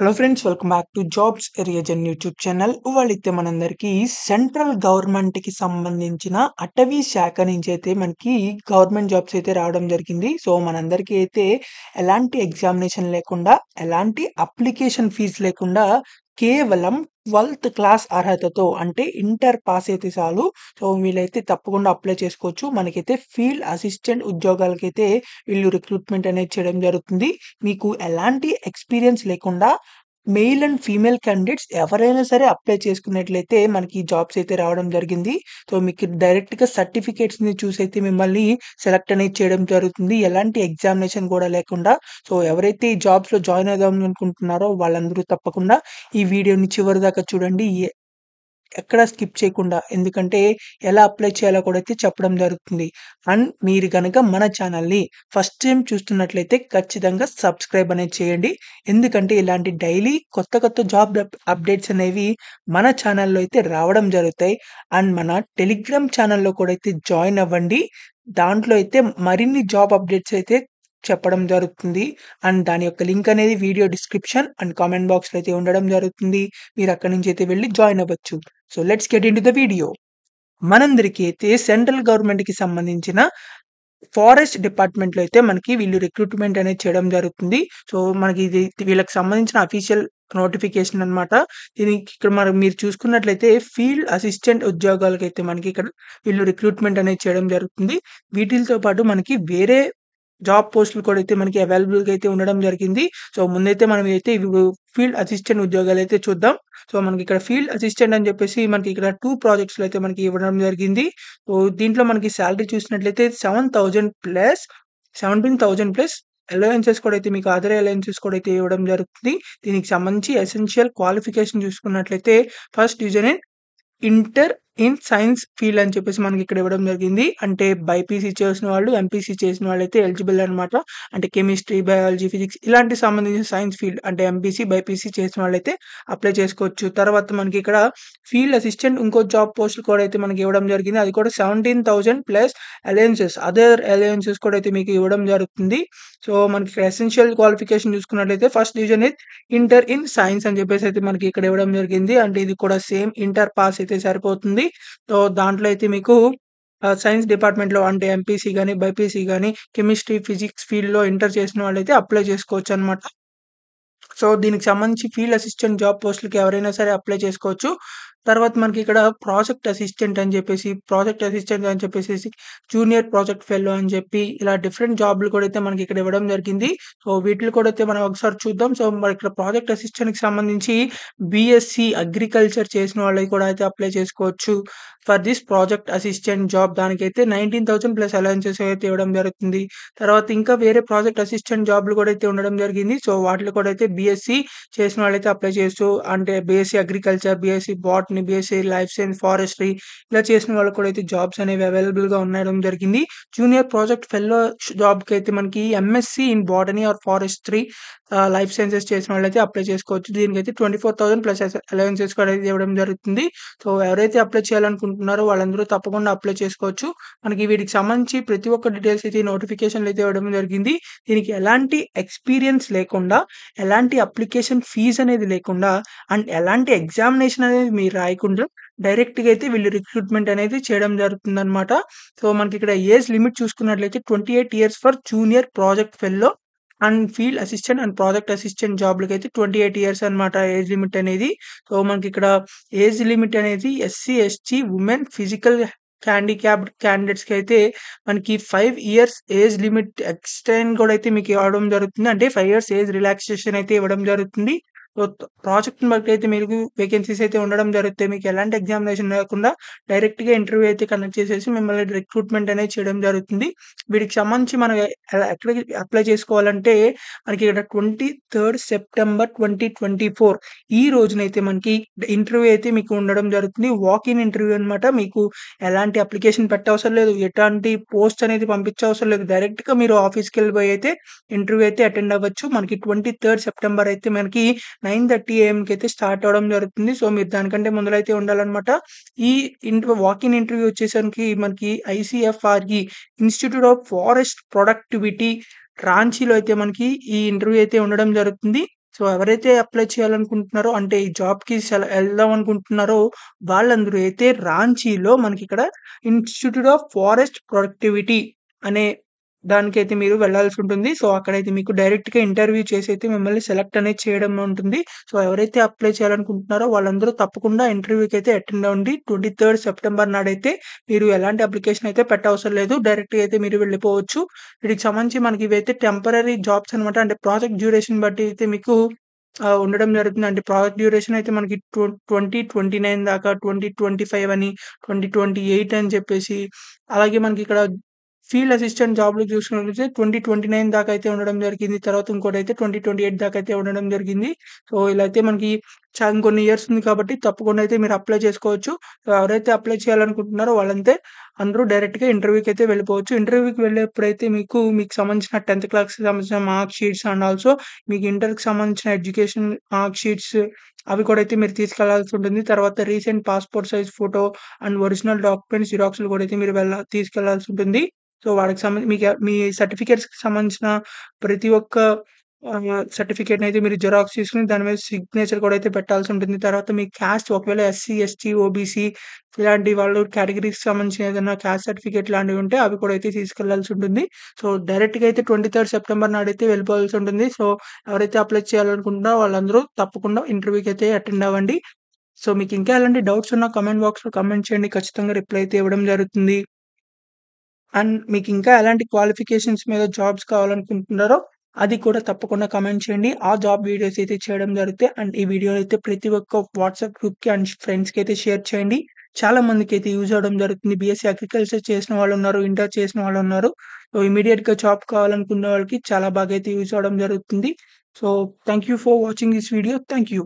Hello friends, welcome back to jobs ఎరియజన్ YouTube channel. ఇవాళైతే మనందరికీ సెంట్రల్ గవర్నమెంట్‌కి సంబంధించిన అటవీ శాఖ నుంచి అయితే మనకి గవర్నమెంట్ జాబ్స్ అయితే రావడం జరిగింది. సో, మనందరికీ అయితే ఎలాంటి ఎగ్జామినేషన్ లేకుండా, ఎలాంటి అప్లికేషన్ ఫీజ్ లేకుండా కేవలం 12థ్ క్లాస్ అర్హతతో అంటే ఇంటర్ పాస్ అయితే చాలు. సో, వీళ్ళైతే తప్పకుండా అప్లై చేసుకోవచ్చు. మనకైతే ఫీల్డ్ అసిస్టెంట్ ఉద్యోగాలకైతే వీళ్ళు రిక్రూట్‌మెంట్ అనేది చేయడం జరుగుతుంది. మీకు ఎలాంటి ఎక్స్‌పీరియన్స్ లేకుండా మెయిల్ అండ్ ఫీమేల్ క్యాండిడేట్స్ ఎవరైనా సరే అప్లై చేసుకున్నట్లయితే మనకి ఈ జాబ్స్ అయితే రావడం జరిగింది. సో, మీకు డైరెక్ట్‌గా సర్టిఫికేట్స్‌ని చూసైతే మిమ్మల్ని సెలెక్ట్ అనేది చేయడం జరుగుతుంది. ఎలాంటి ఎగ్జామినేషన్ కూడా లేకుండా. సో, ఎవరైతే ఈ జాబ్స్‌లో జాయిన్ అవుదాం అనుకుంటున్నారో వాళ్ళందరూ తప్పకుండా ఈ వీడియోని చివరి దాకా చూడండి. ఎక్కడ స్కిప్ చేయకుండా. ఎందుకంటే ఎలా అప్లై చేయాలో కూడా అయితే చెప్పడం జరుగుతుంది. అండ్ మీరు గనక మన ఛానల్‌ని ఫస్ట్ టైమ్ చూస్తున్నట్లయితే ఖచ్చితంగా సబ్స్క్రైబ్ అనేది చేయండి. ఎందుకంటే ఇలాంటి డైలీ కొత్త కొత్త జాబ్ అప్డేట్స్ అనేవి మన ఛానల్‌లో అయితే రావడం జరుగుతాయి. అండ్ మన టెలిగ్రామ్ ఛానల్‌లో కూడా అయితే జాయిన్ అవ్వండి. దాంట్లో అయితే మరిన్ని జాబ్ అప్డేట్స్ అయితే చెప్పడం జరుగుతుంది. అండ్ దాని యొక్క లింక్ అనేది వీడియో డిస్క్రిప్షన్ అండ్ కామెంట్ బాక్స్‌లో అయితే ఉండడం జరుగుతుంది. మీరు అక్కడి నుంచి అయితే వెళ్లి జాయిన్ అవ్వచ్చు. So, let's get into the video. మనందరికీ అయితే సెంట్రల్ గవర్నమెంట్‌కి సంబంధించిన ఫారెస్ట్ డిపార్ట్‌మెంట్‌లో అయితే మనకి వీళ్ళు రిక్రూట్‌మెంట్ అనేది చేయడం జరుగుతుంది. సో, మనకి ఇది వీళ్ళకి సంబంధించిన అఫీషియల్ నోటిఫికేషన్ అన్నమాట. దీనికి ఇక్కడ మీరు చూసుకున్నట్లయితే ఫీల్డ్ అసిస్టెంట్ ఉద్యోగాలకైతే మనకి ఇక్కడ వీళ్ళు రిక్రూట్‌మెంట్ అనేది చేయడం జరుగుతుంది. వీటిలతో పాటు మనకి వేరే జాబ్ పోస్టులు కూడా అయితే మనకి అవైలబుల్‌గా అయితే ఉండడం జరిగింది. సో, ముందైతే మనం అయితే ఇప్పుడు ఫీల్డ్ అసిస్టెంట్ ఉద్యోగాలైతే చూద్దాం. సో, మనకిక్కడ ఫీల్డ్ అసిస్టెంట్ అని చెప్పేసి మనకి ఇక్కడ 2 ప్రాజెక్ట్స్‌లో అయితే మనకి ఇవ్వడం జరిగింది. సో, దీంట్లో మనకి సాలరీ చూసినట్లయితే 7,000 ప్లస్ 17,000 ప్లస్ అలవెన్సెస్ కూడా అయితే మీకు అదర్ అలవెన్సెస్ కూడా అయితే ఇవ్వడం జరుగుతుంది. దీనికి సంబంధించి ఎసెన్షియల్ క్వాలిఫికేషన్ చూసుకున్నట్లయితే first division in inter in science field అని చెప్పేసి మనకిక్కడ ఇవ్వడం జరిగింది. అంటే బైపీసీ చేసిన వాళ్ళు, ఎంపీసీ చేసిన వాళ్ళైతే ఎలిజిబుల్ అనమాట. అంటే కెమిస్ట్రీ, బయాలజీ, ఫిజిక్స్ ఇలాంటి సంబంధించిన సైన్స్ ఫీల్డ్ అంటే ఎంపీసీ, బైపీసీ చేసిన వాళ్ళైతే అప్లై చేసుకోవచ్చు. తర్వాత మనకిక్కడ ఫీల్డ్ అసిస్టెంట్ ఇంకో జాబ్ పోస్ట్ కూడా అయితే మనకి ఇవ్వడం జరిగింది. అది కూడా 17,000 ప్లస్ అలవెన్సెస్, అదర్ అలవెన్సెస్ కూడా అయితే మీకు ఇవ్వడం జరుగుతుంది. సో, మనకి ఇక్కడ ఎసెన్షియల్ క్వాలిఫికేషన్ చూసుకున్నట్లయితే first division is inter in science అని చెప్పేసి అయితే మనకి ఇక్కడ ఇవ్వడం జరిగింది. అంటే ఇది కూడా సేమ్ ఇంటర్ పాస్ అయితే సరిపోతుంది. సో, దాంట్లో అయితే మీకు సైన్స్ డిపార్ట్‌మెంట్‌లో అంటే ఎంపీసీ గాని, బైపీసీ గాని, కెమిస్ట్రీ, ఫిజిక్స్ ఫీల్డ్‌లో ఇంటర్ చేసిన వాళ్ళైతే అప్లై చేసుకోవచ్చనమాట. సో, దీనికి సంబంధించి ఫీల్డ్ అసిస్టెంట్ జాబ్ పోస్ట్‌లకి ఎవరైనా సరే అప్లై చేసుకోవచ్చు. తర్వాత మనకిక్కడ ప్రాజెక్ట్ అసిస్టెంట్ అని చెప్పేసి, ప్రాజెక్ట్ అసిస్టెంట్ అని చెప్పేసేసి, జూనియర్ ప్రాజెక్ట్ ఫెలో అని చెప్పి ఇలా డిఫరెంట్ జాబ్‌లు కూడా అయితే మనకి ఇక్కడ ఇవ్వడం జరిగింది. సో, వీటిలో కూడా అయితే మనం ఒకసారి చూద్దాం. సో, మనకిక్కడ ప్రాజెక్ట్ అసిస్టెంట్‌కి సంబంధించి బీఎస్సీ అగ్రికల్చర్ చేసిన వాళ్ళు కూడా అయితే అప్లై చేసుకోవచ్చు. For this project assistant job దానికైతే 19,000 ప్లస్ అలవెన్సెస్ అయితే ఇవ్వడం జరుగుతుంది. తర్వాత ఇంకా వేరే ప్రాజెక్ట్ అసిస్టెంట్ జాబ్‌లు కూడా అయితే ఉండడం జరిగింది. సో, వాటిలో కూడా అయితే బీఎస్సీ చేసిన వాళ్ళైతే అప్లై చేయొచ్చు. అంటే BSc agriculture, BSc botany, BSc life science, forestry ఇలా చేసిన వాళ్ళకి కూడా అయితే జాబ్స్ అనేవి అవైలబుల్‌గా ఉండడం జరిగింది. జూనియర్ ప్రాజెక్ట్ ఫెలో జాబ్‌కి అయితే మనకి MSc in botany are forestry life sciences చేసిన వాళ్ళైతే అప్లై చేసుకోవచ్చు. దీనికైతే 24,000 ప్లస్ అలవెన్సెస్ కూడా అయితే ఇవ్వడం జరుగుతుంది. సో, ఎవరైతే అప్లై చేయాలనుకుంటున్నారో వాళ్ళందరూ తప్పకుండా అప్లై చేసుకోవచ్చు. మనకి వీటికి సంబంధించి ప్రతి ఒక్క డీటెయిల్స్ అయితే నోటిఫికేషన్‌లో అయితే ఇవ్వడం జరిగింది. దీనికి ఎలాంటి ఎక్స్‌పీరియన్స్ లేకుండా, ఎలాంటి అప్లికేషన్ ఫీజ్ అనేది లేకుండా అండ్ ఎలాంటి ఎగ్జామినేషన్ అనేది మీరు రాయకుండా డైరెక్ట్‌గా అయితే వీళ్ళు రిక్రూట్‌మెంట్ అనేది చేయడం జరుగుతుందనమాట. సో, మనకిక్కడ ఏజ్ లిమిట్ చూసుకున్నట్లయితే 28 years for junior project fellow and field assistant and project assistant జాబ్‌లకైతే 28 ఇయర్స్ అనమాట ఏజ్ లిమిట్ అనేది. సో, మనకిక్కడ ఏజ్ లిమిట్ అనేది SC, ST, women, physical handicapped క్యాండిడేట్స్‌కైతే మనకి 5 ఇయర్స్ ఏజ్ లిమిట్ ఎక్స్‌టెండ్ కూడా అయితే మీకు ఇవ్వడం జరుగుతుంది. అంటే 5 ఇయర్స్ ఏజ్ రిలాక్సేషన్ అయితే ఇవ్వడం జరుగుతుంది. సో, ప్రాజెక్ట్‌ని బట్టి అయితే మీకు వేకెన్సీస్ అయితే ఉండడం జరుగుతాయి. మీకు ఎలాంటి ఎగ్జామినేషన్ లేకుండా డైరెక్ట్‌గా ఇంటర్వ్యూ అయితే కండక్ట్ చేసేసి మిమ్మల్ని రిక్రూట్‌మెంట్ అనేది చేయడం జరుగుతుంది. వీటికి సంబంధించి మనం ఎక్కడికి అప్లై చేసుకోవాలంటే మనకి ఇక్కడ 23 సెప్టెంబర్ 2024 ఈ రోజునైతే మనకి ఇంటర్వ్యూ అయితే మీకు ఉండడం జరుగుతుంది. వాక్ ఇన్ ఇంటర్వ్యూ అనమాట. మీకు ఎలాంటి అప్లికేషన్ పెట్టవసరం లేదు. ఎట్లాంటి పోస్ట్ అనేది పంపించవసరం లేదు. డైరెక్ట్‌గా మీరు ఆఫీస్‌కెళ్ళిపోయి అయితే ఇంటర్వ్యూ అయితే అటెండ్ అవ్వచ్చు. మనకి 23 సెప్టెంబర్ అయితే మనకి 9:30 ఏఎంకి అయితే స్టార్ట్ అవ్వడం జరుగుతుంది. సో, మీరు దానికంటే ముందలైతే ఉండాలనమాట. ఈ వాక్ ఇన్ ఇంటర్వ్యూ వచ్చేసరికి మనకి ICFRE institute of forest productivity రాంచీలో అయితే మనకి ఈ ఇంటర్వ్యూ అయితే ఉండడం జరుగుతుంది. సో, ఎవరైతే అప్లై చేయాలనుకుంటున్నారో అంటే ఈ జాబ్‌కి ఎళ్దాం అనుకుంటున్నారో వాళ్ళందరూ అయితే రాంచీలో మనకిక్కడ ఇన్‌స్టిట్యూట్ ఆఫ్ ఫారెస్ట్ ప్రొడక్టివిటీ అనే దానికైతే మీరు వెళ్ళాల్సుంటుంది. సో, అక్కడైతే మీకు డైరెక్ట్‌గా ఇంటర్వ్యూ చేసైతే మిమ్మల్ని సెలెక్ట్ అనేది చేయడం ఉంటుంది. సో, ఎవరైతే అప్లై చేయాలనుకుంటున్నారో వాళ్ళందరూ తప్పకుండా ఇంటర్వ్యూకైతే అటెండ్ అవ్వండి. 23 సెప్టెంబర్ నాడైతే మీరు ఎలాంటి అప్లికేషన్ అయితే పెట్టవసరం లేదు. డైరెక్ట్‌గా అయితే మీరు వెళ్ళిపోవచ్చు. వీటికి సంబంధించి మనకి ఇవైతే టెంపరరీ జాబ్స్ అనమాట. అంటే ప్రాజెక్ట్ డ్యూరేషన్ బట్టి అయితే మీకు ఉండడం జరుగుతుంది. అంటే ప్రాజెక్ట్ డ్యూరేషన్ అయితే మనకి 2029 దాకా, 2025 అని, 2028 అని చెప్పేసి అలాగే మనకిక్కడ ఫీల్డ్ అసిస్టెంట్ జాబ్‌లు చూసుకున్నట్లయితే 2029 దాకా అయితే ఉండడం జరిగింది. తర్వాత ఇంకోటైతే 2028 దాకా అయితే ఉండడం జరిగింది. సో, ఇలా అయితే మనకి ఇంకొన్ని ఇయర్స్ ఉంది కాబట్టి తప్పకుండా అయితే మీరు అప్లై చేసుకోవచ్చు. సో, ఎవరైతే అప్లై చేయాలనుకుంటున్నారో వాళ్ళంతే అందరూ డైరెక్ట్‌గా ఇంటర్వ్యూకైతే వెళ్ళిపోవచ్చు. ఇంటర్వ్యూకి వెళ్ళేప్పుడైతే మీకు సంబంధించిన 10థ్ క్లాస్‌కి సంబంధించిన మార్క్ షీట్స్ అండ్ ఆల్సో మీకు ఇంటర్‌కి సంబంధించిన ఎడ్యుకేషన్ మార్క్ షీట్స్ అవి కూడా అయితే మీరు తీసుకెళ్లాల్సి ఉంటుంది. తర్వాత recent passport size photo and original documents జిరాక్స్‌లు కూడా అయితే మీరు తీసుకెళ్లాల్సి ఉంటుంది. సో, వాటికి మీ సర్టిఫికేట్స్‌కి సంబంధించిన ప్రతి ఒక్క సర్టిఫికేట్‌నయితే మీరు జిరాక్స్ తీసుకొని దాని మీద సిగ్నేచర్ కూడా అయితే పెట్టాల్సి ఉంటుంది. తర్వాత మీ క్యాస్ట్ ఒకవేళ ఎస్సీ, ఎస్టీ, ఓబీసీ ఇలాంటి వాళ్ళు కేటగరీస్‌కి సంబంధించిన ఏదైనా క్యాస్ట్ సర్టిఫికేట్ లాంటివి ఉంటే అవి కూడా అయితే తీసుకెళ్లాల్సి ఉంటుంది. సో, డైరెక్ట్‌గా అయితే 23 సెప్టెంబర్ నాడైతే వెళ్ళిపోవాల్సి ఉంటుంది. సో, ఎవరైతే అప్లై చేయాలనుకుంటున్నారో వాళ్ళందరూ తప్పకుండా ఇంటర్వ్యూకైతే అటెండ్ అవ్వండి. సో, మీకు ఇంకా ఎలాంటి డౌట్స్ ఉన్నా కామెంట్ బాక్స్‌లో కామెంట్ చేయండి. ఖచ్చితంగా రిప్లై అయితే ఇవ్వడం జరుగుతుంది. అండ్ మీకింకా ఎలాంటి క్వాలిఫికేషన్స్ మీద జాబ్స్ కావాలనుకుంటున్నారో, అది కూడా తప్పకుండా కామెంట్ చేయండి. ఆ జాబ్ వీడియోస్ అయితే చేయడం జరుగుతాయి. అండ్ ఈ వీడియో అయితే ప్రతి ఒక్క వాట్సాప్ గ్రూప్‌కి అండ్ ఫ్రెండ్స్‌కి అయితే షేర్ చేయండి. చాలా మందికైతే యూజ్ అవ్వడం జరుగుతుంది. బీఎస్సీ అగ్రికల్చర్ చేసిన వాళ్ళున్నారు, ఇంటర్ చేసిన వాళ్ళున్నారు. సో, ఇమ్మీడియేట్‌గా జాబ్ కావాలనుకున్న వాళ్ళకి చాలా బాగా అయితే యూజ్ అవ్వడం జరుగుతుంది. So, thank you for watching this video. Thank you.